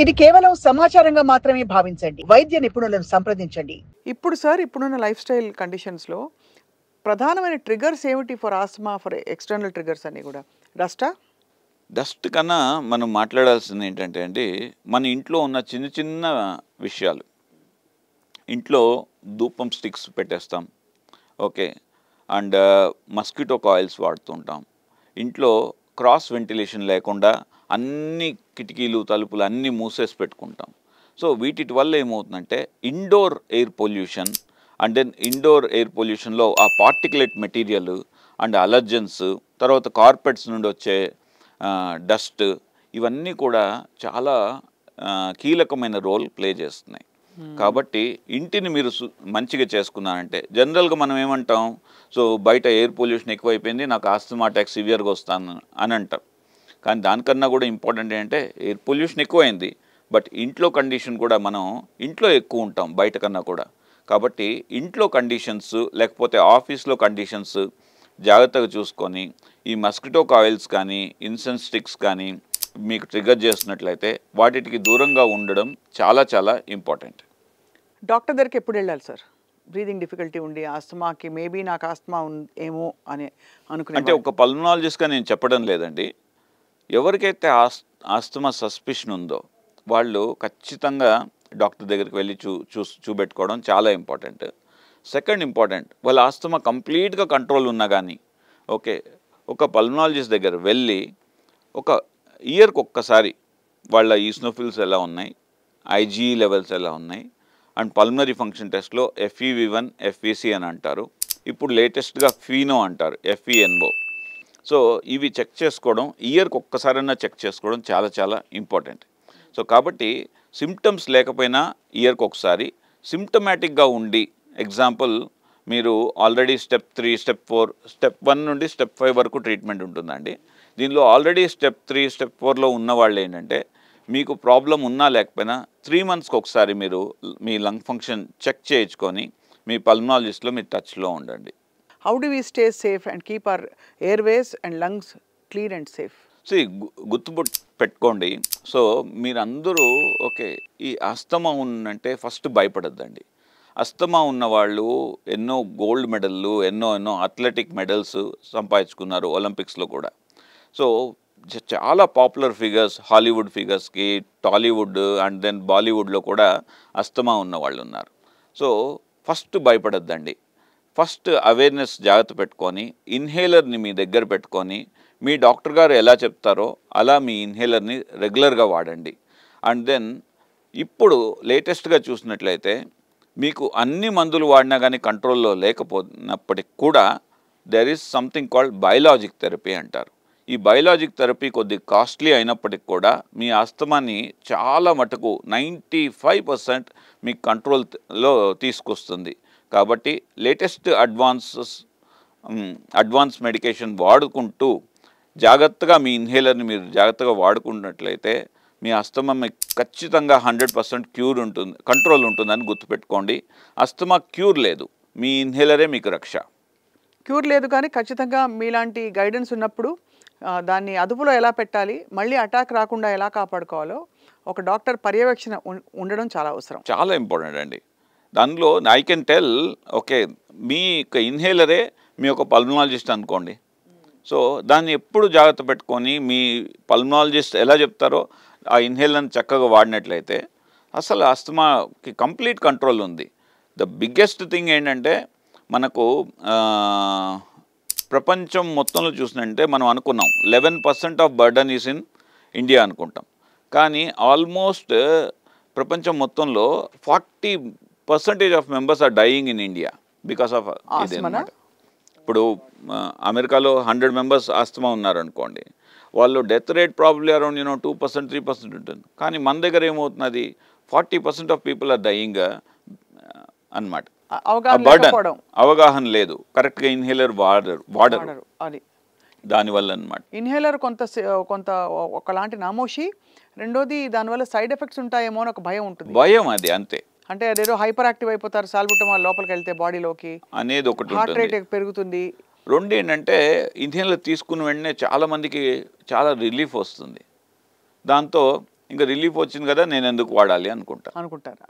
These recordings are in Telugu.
ఇది కేవలం సమాచారంగా మాత్రమే భావించండి. వైద్య నిపుణులను సంప్రదించండి. ఇప్పుడు సార్ ఇప్పుడున్న లైఫ్ స్టైల్ కండిషన్స్లో ప్రధానమైన ట్రిగర్స్ ఏమిటి for asthma, for external triggers అన్నీ కూడా? డస్టా? డస్ట్ కన్నా మనం మాట్లాడాల్సింది ఏంటంటే అండి, మన ఇంట్లో ఉన్న చిన్న చిన్న విషయాలు. ఇంట్లో ధూపం స్టిక్స్ పెట్టేస్తాం, ఓకే, అండ్ మస్కిటో కాయిల్స్ వాడుతుంటాం. ఇంట్లో క్రాస్ వెంటిలేషన్ లేకుండా అన్ని కిటికీలు తలుపులు అన్నీ మూసేసి పెట్టుకుంటాం. సో వీటి వల్ల ఏమవుతుందంటే indoor air pollution, and then indoor air పొల్యూషన్లో ఆ పార్టికులేట్ మెటీరియల్ అండ్ అలర్జెన్స్, తర్వాత కార్పెట్స్ నుండి వచ్చే డస్ట్, ఇవన్నీ కూడా చాలా కీలకమైన రోల్ ప్లే చేస్తున్నాయి. కాబట్టి ఇంటిని మీరు మంచిగా చేసుకున్నారంటే, జనరల్గా మనం ఏమంటాం, సో బయట ఎయిర్ పొల్యూషన్ ఎక్కువైపోయింది, నాకు ఆస్తమా అటాక్ సివియర్గా వస్తాను అని అంటాం. కానీ దానికన్నా కూడా ఇంపార్టెంట్ ఏంటంటే ఎయిర్ పొల్యూషన్ ఎక్కువైంది, బట్ ఇంట్లో కండిషన్ కూడా మనం ఇంట్లో ఎక్కువ ఉంటాం బయట కన్నా కూడా. కాబట్టి ఇంట్లో కండిషన్స్ లేకపోతే ఆఫీస్లో కండిషన్స్ జాగ్రత్తగా చూసుకొని ఈ మస్కిటో కాయిల్స్ కానీ ఇన్సెన్స్ స్టిక్స్ కానీ మీకు ట్రిగర్ చేస్తున్నట్లయితే వాటికి దూరంగా ఉండడం చాలా చాలా ఇంపార్టెంట్. డాక్టర్ దగ్గరికి ఎప్పుడు వెళ్ళాలి సార్? బ్రీదింగ్ డిఫికల్టీ ఉండి ఆస్తమాకి మేబీ నాకు ఆస్తమా ఏమో అని అనుకునే అంటే ఒక పల్మనాలజిస్ట్గా నేను చెప్పడం లేదండి. ఎవరికైతే ఆస్తమా సస్పిషన్ ఉందో వాళ్ళు ఖచ్చితంగా డాక్టర్ దగ్గరికి వెళ్ళి చూపెట్టుకోవడం చాలా ఇంపార్టెంట్. సెకండ్ ఇంపార్టెంట్, వాళ్ళ ఆస్తమా కంప్లీట్గా కంట్రోల్ ఉన్నా కానీ ఓకే, ఒక పల్మనాలజిస్ట్ దగ్గర వెళ్ళి ఒక ఇయర్కి ఒక్కసారి వాళ్ళ ఈస్నోఫిల్స్ ఎలా ఉన్నాయి, ఐజీ లెవెల్స్ ఎలా ఉన్నాయి, అండ్ పల్మనరీ ఫంక్షన్ టెస్ట్లో FEV1 FVC అని అంటారు, ఇప్పుడు లేటెస్ట్గా ఫీనో అంటారు, FENO. సో ఇవి చెక్ చేసుకోవడం, ఇయర్కి ఒక్కసారైనా చెక్ చేసుకోవడం చాలా చాలా ఇంపార్టెంట్. సో కాబట్టి సిమ్టమ్స్ లేకపోయినా ఇయర్కి ఒకసారి, సిమ్టమాటిక్గా ఉండి, ఎగ్జాంపుల్ మీరు ఆల్రెడీ స్టెప్ 3, స్టెప్ 4, స్టెప్ 1 నుండి స్టెప్ 5 వరకు ట్రీట్మెంట్ ఉంటుందండి. దీనిలో ఆల్రెడీ స్టెప్ 3, స్టెప్ 4లో ఉన్న వాళ్ళు ఏంటంటే మీకు ప్రాబ్లం ఉన్నా లేకపోయినా 3 మంత్స్కి ఒకసారి మీరు మీ లంగ్ ఫంక్షన్ చెక్ చేయించుకొని మీ పల్మనాలజిస్ట్లో మీరు టచ్లో ఉండండి. How do we stay safe and keep our airways and lungs clean and safe? So పెట్టుకోండి. సో మీరందరూ ఓకే, ఈ ఆస్తమా ఉందంటే ఫస్ట్ భయపడద్దండి. ఆస్తమా ఉన్నవాళ్ళు ఎన్నో గోల్డ్ మెడల్లు, ఎన్నో అథ్లెటిక్ మెడల్స్ సంపాదించుకున్నారు ఒలింపిక్స్లో కూడా. సో చాలా పాపులర్ ఫిగర్స్, హాలీవుడ్ ఫిగర్స్కి, టాలీవుడ్ అండ్ దెన్ బాలీవుడ్లో కూడా ఆస్తమా ఉన్న వాళ్ళు ఉన్నారు. సో ఫస్ట్ భయపడద్దండి. ఫస్ట్ అవేర్నెస్ జాగ్రత్త పెట్టుకొని ఇన్హేలర్ని మీ దగ్గర పెట్టుకొని మీ డాక్టర్ గారు ఎలా చెప్తారో అలా మీ ఇన్హేలర్ని రెగ్యులర్గా వాడండి. అండ్ దెన్ ఇప్పుడు లేటెస్ట్గా చూసినట్లయితే మీకు అన్ని మందులు వాడినా కానీ కంట్రోల్లో లేకపోయినప్పటికి కూడా there is something called biologic therapy అంటారు. ఈ బయోలాజిక్ థెరపీ కొద్దిగా కాస్ట్లీ అయినప్పటికి కూడా మీ ఆస్తమాని చాలా మటుకు 95% మీకు కంట్రోల్లో తీసుకొస్తుంది. కాబట్టి లేటెస్ట్ అడ్వాన్స్ మెడికేషన్ వాడుకుంటూ జాగ్రత్తగా మీ ఇన్హేలర్ని మీరు జాగ్రత్తగా వాడుకున్నట్లయితే మీ ఆస్తమా మీకు ఖచ్చితంగా 100% క్యూర్ ఉంటుంది, కంట్రోల్ ఉంటుందని గుర్తుపెట్టుకోండి. ఆస్తమా క్యూర్ లేదు, మీ ఇన్హేలరే మీకు రక్ష. క్యూర్ లేదు కానీ ఖచ్చితంగా మీలాంటి గైడెన్స్ ఉన్నప్పుడు దాన్ని అదుపులో ఎలా పెట్టాలి, మళ్ళీ అటాక్ రాకుండా ఎలా కాపాడుకోవాలో ఒక డాక్టర్ పర్యవేక్షణ ఉండడం చాలా అవసరం, చాలా ఇంపార్టెంట్ అండి. దానిలో ఐ కెన్ టెల్, ఓకే, మీ యొక్క ఇన్హేలరే మీ యొక్క పల్మనాలజిస్ట్ అనుకోండి. సో దాన్ని ఎప్పుడు జాగ్రత్త పెట్టుకొని మీ పల్మనాలజిస్ట్ ఎలా చెప్తారో ఆ ఇన్హేలర్ని చక్కగా వాడినట్లయితే అసలు ఆస్తమాకి కంప్లీట్ కంట్రోల్ ఉంది. ద బిగ్గెస్ట్ థింగ్ ఏంటంటే మనకు ప్రపంచం మొత్తంలో చూసినంటే మనం అనుకున్నాం 11% of burden is in India అనుకుంటాం, కానీ ఆల్మోస్ట్ ప్రపంచం మొత్తంలో 40% of members are dying in India because of ఇది అన్నమాట. ఇప్పుడు అమెరికాలో 100 మెంబర్స్ ఆస్తమా ఉన్నారనుకోండి, వాళ్ళు డెత్ రేట్ ప్రాబ్లీ అరౌండ్ 2%, 3% ఉంటుంది. కానీ మన దగ్గర ఏమవుతున్నది 40% ఆఫ్ పీపుల్ ఆర్ డైయింగ్ అన్నమాట. అవగాహన లేదు, కరెక్ట్గా ఇన్హేలర్ వాడరు అది దానివల్ల అన్నమాట. ఇన్హేలర్ కొంత ఒకలాంటి నామోషి, రెండోది దానివల్ల సైడ్ ఎఫెక్ట్స్ ఉంటాయేమో అని ఒక భయం ఉంటుంది. భయం అది అంతే. అంటే అదేదో హైపర్ యాక్టివ్ అయిపోతారు, సాల్బుటమాల్ లోపలికి వెళ్తే బాడీలోకి అనేది ఒకటి, హార్ట్ రేట్ పెరుగుతుంది. రెండు ఏంటంటే ఇన్హేలర్ తీసుకున్న వెంటనే చాలామందికి చాలా రిలీఫ్ వస్తుంది. దాంతో ఇంకా రిలీఫ్ వచ్చింది కదా నేను ఎందుకు వాడాలి అనుకుంటారు.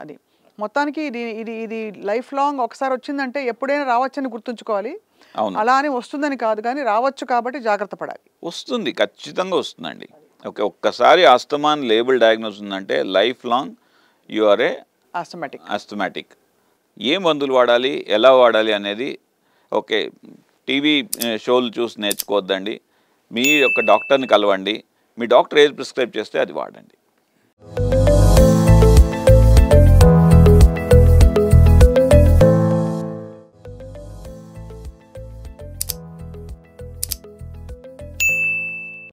అది మొత్తానికి ఇది ఇది ఇది లైఫ్ లాంగ్ ఒకసారి వచ్చిందంటే ఎప్పుడైనా రావచ్చని గుర్తుంచుకోవాలి. అవును, అలా అని వస్తుందని కాదు, కానీ రావచ్చు కాబట్టి జాగ్రత్త పడాలి. వస్తుంది, ఖచ్చితంగా వస్తుందండి. ఓకే, ఒక్కసారి ఆస్తమా అని లేబుల్ డయాగ్నోస్ ఉందంటే life long you are a asthmatic. ఏ మందులు వాడాలి, ఎలా వాడాలి అనేది ఓకే టీవీ షోలు చూసి నేర్చుకోవద్దండి. మీ యొక్క డాక్టర్ని కలవండి. మీ డాక్టర్ ఏది ప్రిస్క్రైబ్ చేస్తే అది వాడండి.